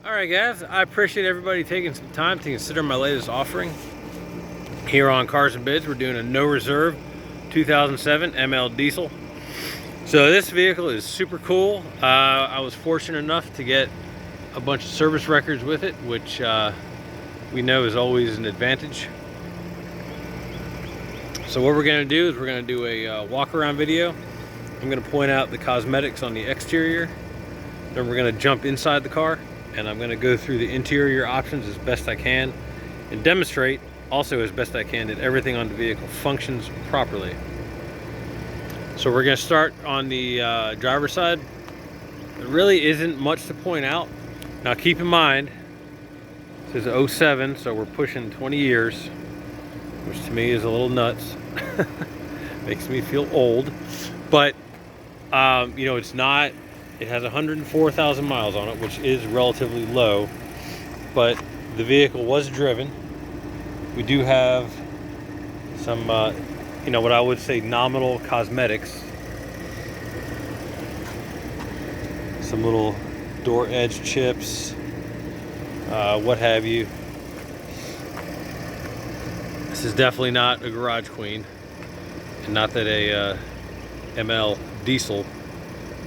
Alright guys, I appreciate everybody taking some time to consider my latest offering. Here on Cars and Bids, we're doing a no reserve 2007 ML diesel. So this vehicle is super cool. I was fortunate enough to get a bunch of service records with it, which we know is always an advantage. So what we're going to do is we're going to do a walk around video. I'm going to point out the cosmetics on the exterior. Then we're going to jump inside the car and I'm going to go through the interior options as best I can and demonstrate also as best I can that everything on the vehicle functions properly. So we're going to start on the driver's side. There really isn't much to point out. Now keep in mind, this is 07, so we're pushing 20 years, which to me is a little nuts. Makes me feel old. But, you know, it's not, it has 104,000 miles on it, which is relatively low, but the vehicle was driven. We do have some, you know, what I would say nominal cosmetics. Some little door edge chips, what have you. This is definitely not a garage queen, and not that a ML diesel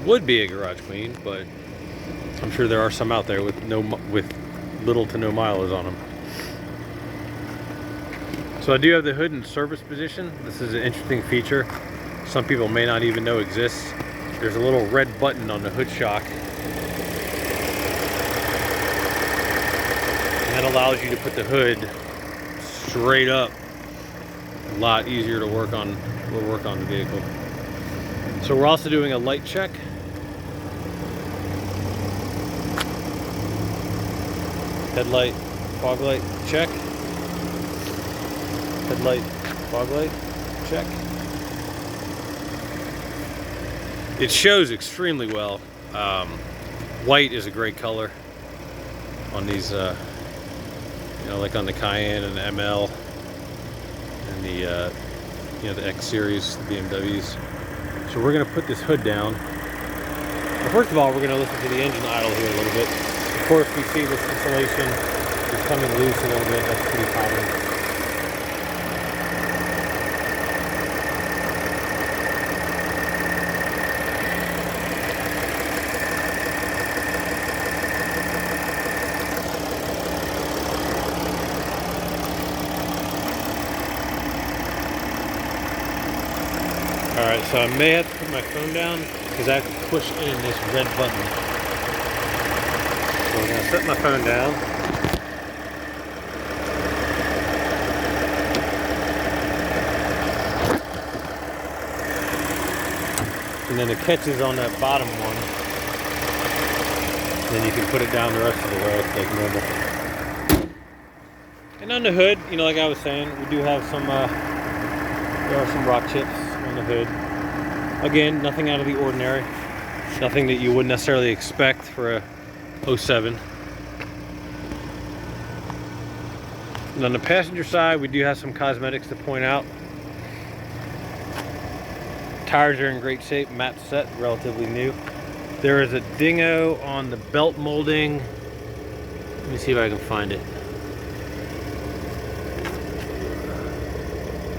would be a garage queen, but I'm sure there are some out there with little to no mileage on them. So I do have the hood in service position. This is an interesting feature some people may not even know exists. There's a little red button on the hood shock, and that allows you to put the hood straight up. A lot easier to work on the vehicle. So we're also doing a light check. Headlight, fog light, check. Headlight, fog light, check. It shows extremely well. White is a great color on these, you know, like on the Cayenne and the ML and the, you know, the X series BMWs. So we're going to put this hood down. Well, first of all, we're going to listen to the engine idle here a little bit. Of course, we see this insulation is coming loose a little bit. That's pretty common. Alright, so I may have to put my phone down because I have to push in this red button. So I'm going to set my phone down. And then it catches on that bottom one. Then you can put it down the rest of the way like normal. And on the hood, you know, like I was saying, we do have some, there are some rock chips on the hood. Again, nothing out of the ordinary. Nothing that you wouldn't necessarily expect for a 07. And on the passenger side, we do have some cosmetics to point out. Tires are in great shape, matte set, relatively new. There is a dingo on the belt molding. Let me see if I can find it.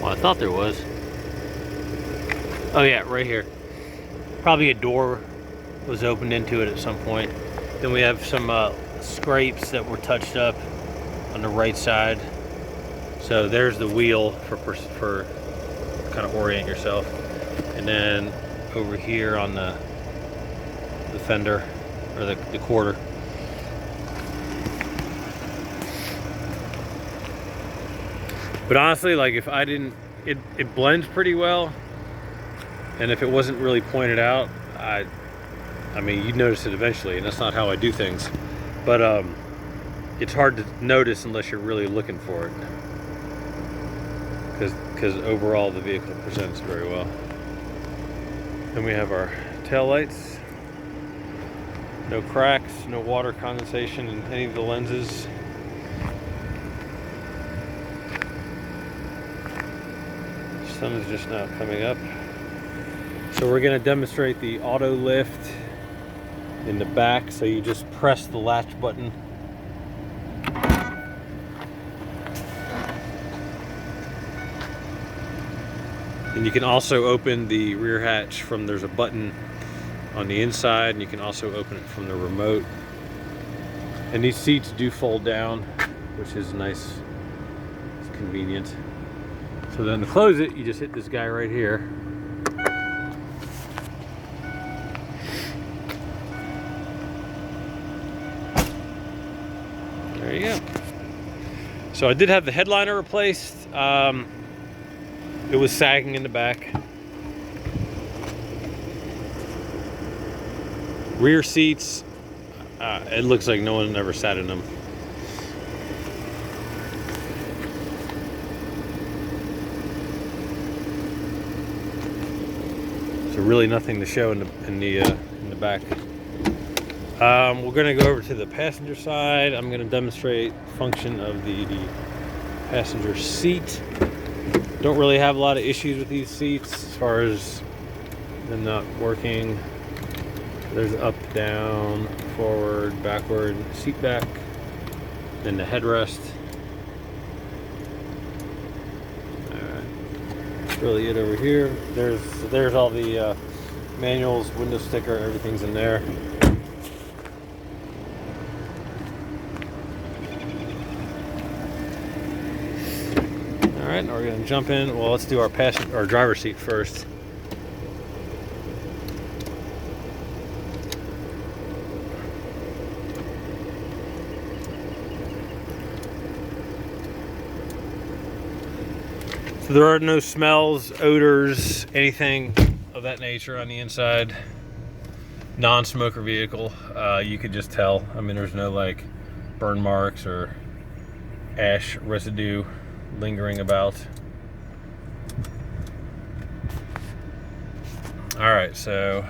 Well, I thought there was. Oh yeah, right here. Probably a door was opened into it at some point. Then we have some scrapes that were touched up on the right side. So there's the wheel for kind of orient yourself. And then over here on the fender, or the quarter. But honestly, like if I didn't, it blends pretty well. And if it wasn't really pointed out, I mean, you'd notice it eventually, and that's not how I do things. But it's hard to notice unless you're really looking for it. Because overall the vehicle presents very well. Then we have our tail lights. No cracks, no water condensation in any of the lenses. Sun is just now coming up. So we're going to demonstrate the auto lift in the back. So you just press the latch button And you can also open the rear hatch from, there's a button on the inside, and you can also open it from the remote. And these seats do fold down, which is nice. It's convenient. So then to close it, you just hit this guy right here. There you go. So I did have the headliner replaced. It was sagging in the back. Rear seats, it looks like no one ever sat in them. So really nothing to show in the back. We're going to go over to the passenger side. I'm going to demonstrate function of the passenger seat. Don't really have a lot of issues with these seats as far as them not working. There's up, down, forward, backward, seat back, then the headrest. Alright, that's really it over here. There's all the manuals, window sticker, everything's in there. Alright, now we're going to jump in. Well, let's do our driver's seat first. So there are no smells, odors, anything of that nature on the inside. Non-smoker vehicle. You could just tell. I mean, there's no like burn marks or ash residue lingering about. All right, so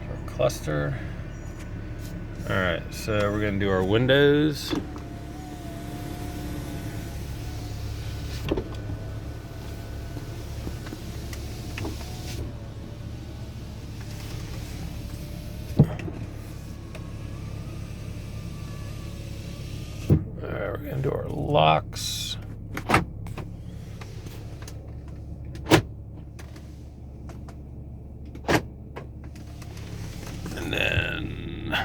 our cluster. All right, so we're gonna do our windows. We're gonna do our locks. And then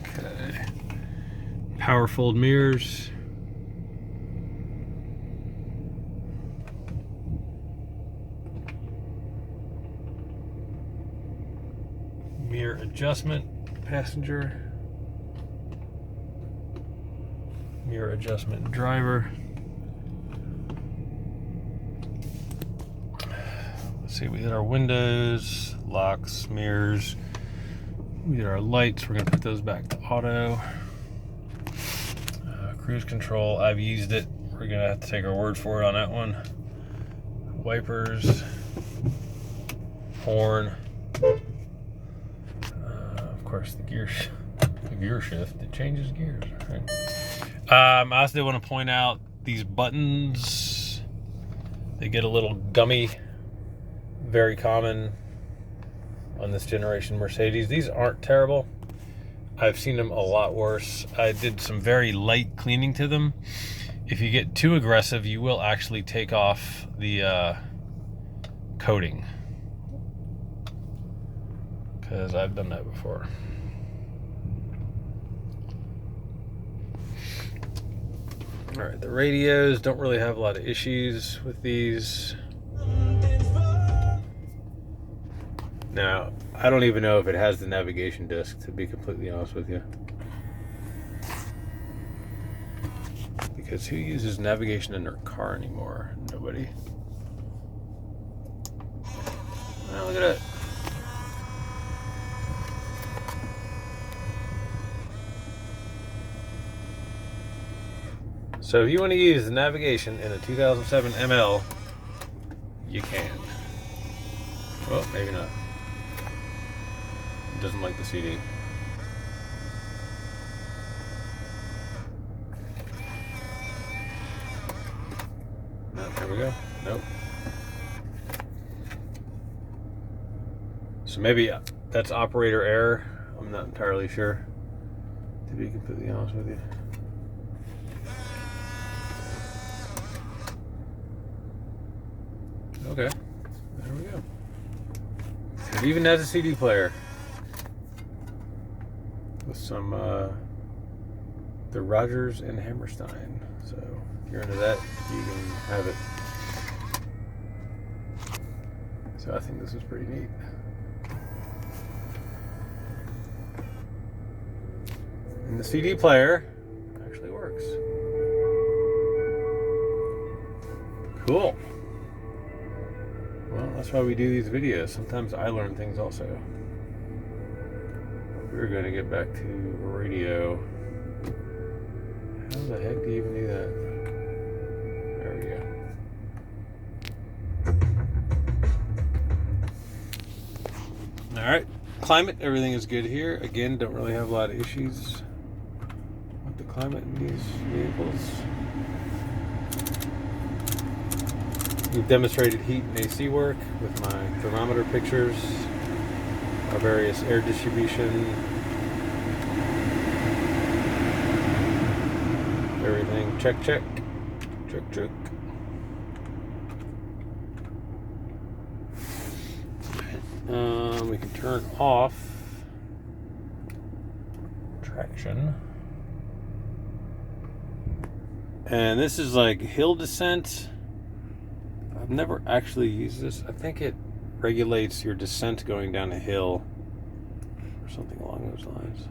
okay. Power fold mirrors. Mirror adjustment, passenger. Mirror adjustment, driver. Let's see, we did our windows, locks, mirrors. We did our lights. We're gonna put those back to auto. Cruise control, I've used it. We're gonna have to take our word for it on that one. Wipers, horn. Of course, the gear shift, it changes gears. Right? I also did want to point out these buttons. They get a little gummy, very common on this generation Mercedes. These aren't terrible. I've seen them a lot worse. I did some very light cleaning to them. If you get too aggressive, you will actually take off the coating. Because I've done that before. All right, the radios, don't really have a lot of issues with these. Now, I don't even know if it has the navigation disc, to be completely honest with you. Because who uses navigation in their car anymore? Nobody. Oh, look at that. So if you want to use the navigation in a 2007 ML, you can. Well, maybe not. It doesn't like the CD. No, there we go. Nope. So maybe that's operator error. I'm not entirely sure, to be completely honest with you. There we go. It even has a CD player with some the Rodgers and Hammerstein. So if you're into that, you can have it. So I think this is pretty neat. And the CD player actually works. Cool. Well, that's why we do these videos. Sometimes I learn things also. We're going to get back to radio. How the heck do you even do that? There we go. Alright, climate, everything is good here. Again, don't really have a lot of issues with the climate in these vehicles. We've demonstrated heat and AC work with my thermometer pictures, our various air distribution, everything. Check, check, check, check. We can turn off traction. And this is like hill descent. I've never actually used this. I think it regulates your descent going down a hill or something along those lines.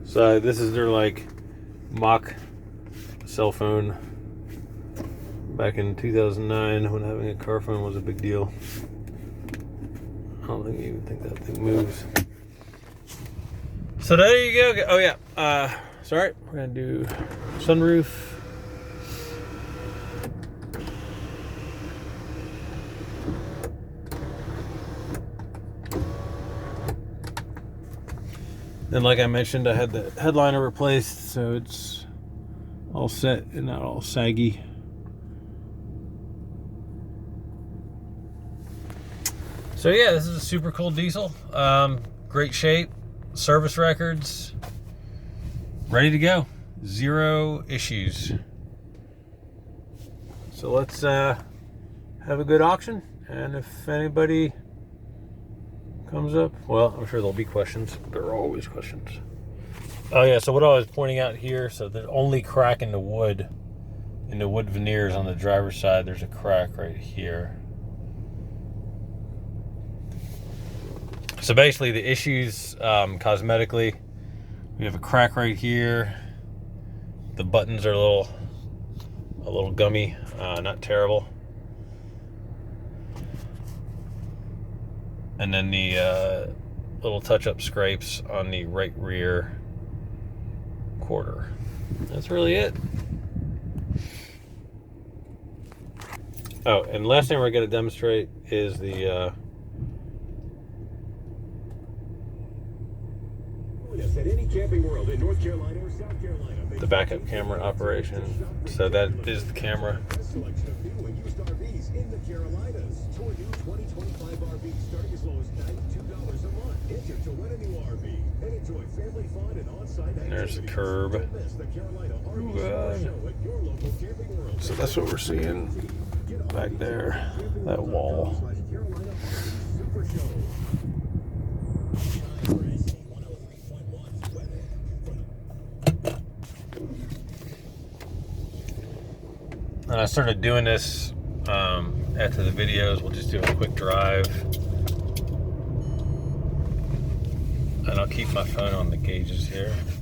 So this is their like mock cell phone back in 2009 when having a car phone was a big deal. I don't think you even think that thing moves. So there you go. Oh yeah. Sorry, we're gonna do sunroof. Then, like I mentioned, I had the headliner replaced, so it's all set and not all saggy. So yeah, this is a super cool diesel. Great shape, service records, ready to go. 0 issues. So let's have a good auction, and if anybody comes up, well, I'm sure there'll be questions. There are always questions. Oh yeah, so what I was pointing out here, so the only crack in the wood veneers on the driver's side, there's a crack right here. So basically the issues cosmetically, we have a crack right here. The buttons are a little gummy, not terrible. And then the little touch-up scrapes on the right rear quarter. That's really it. Oh, and last thing we're going to demonstrate is the backup camera operation. So that is the camera. And there's the curb. So that's what we're seeing back there, that wall. And I started doing this after the videos. We'll just do a quick drive. And I'll keep my phone on the gauges here.